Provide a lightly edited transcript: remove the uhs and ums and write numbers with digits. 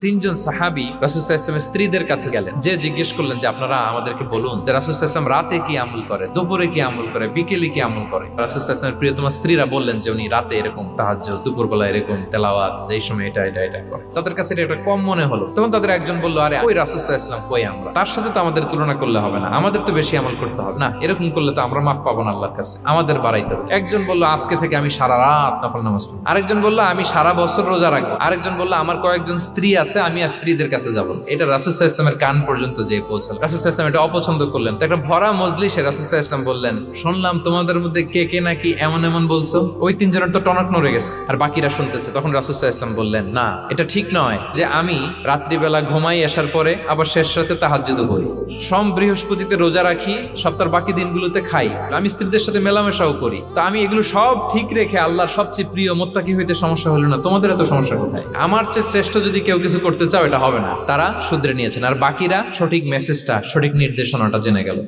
তিনজন সাহাবী রাসূল সাল্লাল্লাহু আলাইহি ওয়াসাল্লামের স্ত্রীদের কাছে গেলেন, যে জিজ্ঞেস করলেন যে আপনারা আমাদেরকে বলুন যে রাসূল সাল্লাল্লাহু আলাইহি ওয়াসাল্লাম রাতে কি আমল করে, দুপুরে কি আমল করে, বিকেলে কি আমল করে। রাসূল সাল্লাল্লাহু আলাইহি ওয়াসাল্লামের প্রিয়তমা স্ত্রীরা বললেন যে উনি রাতে এরকম তাহাজ্জুদ, দুপুরবেলা এরকম তেলাওয়াত, এই সময় এটা এটা এটা করে। তাদের কাছে এটা একটা কম মনে হলো। তখন তাদের একজন বলল, আরে ওই রাসূল সাল্লাল্লাহু আলাইহি ওয়াসাল্লাম কই, আমরা তার সাথে তো আমাদের তুলনা করলে হবে না, আমাদের তো বেশি আমল করতে হবে না, এরকম করলে তো আমরা মাফ পাবো না আল্লাহর কাছে, আমাদের বাড়াইতে হবে। একজন বলল আজকে থেকে আমি সারা রাত নফল নামাজ পড়ব। আরেকজন বলল আমি সারা বছর রোজা রাখবো। আরেকজন বলল আমার কয়েকজন স্ত্রী আছে, আমি আর স্ত্রীদের কাছে যাব না। এটা রাসূল সাল্লাল্লাহু আলাইহি ওয়াসাল্লামের কান পর্যন্ত যে পৌঁছালো। রাসূল সাল্লাল্লাহু আলাইহি ওয়াসাল্লাম এটা অপছন্দ করলেন। তো একটা ভরা মজলিসে রাসূল সাল্লাল্লাহু আলাইহি ওয়াসাল্লাম বললেন, শুনলাম তোমাদের মধ্যে কে কে নাকি এমন এমন বলছো। ওই তিনজনের তো টনক নড়ে গেছে, আর বাকিরা শুনতেছে। তখন রাসূল সাল্লাল্লাহু আলাইহি ওয়াসাল্লাম বললেন, না, এটা ঠিক নয় যে আমি রাত্রিবেলা ঘুমাই আসার পরে আবার শেষ রাতে তাহাজ্জুদ করি, সোম বৃহস্পতিতে রোজা রাখি, সপ্তাহের বাকি দিনগুলোতে খাই, আমি স্ত্রীদের সাথে মেলামেশাও করি। তো আমি এগুলো সব ঠিক রেখে আল্লাহর সবচেয়ে প্রিয় মুত্তাকি হইতে সমস্যা হলো না, তোমাদের এত সমস্যা কোথায়? আমার চেয়ে শ্রেষ্ঠ যদি কেউ কিছু করতে চাও এটা হবে না। তারা শুধরে নিয়েছেন, আর বাকিরা সঠিক মেসেজটা, সঠিক নির্দেশনাটা জেনে গেল।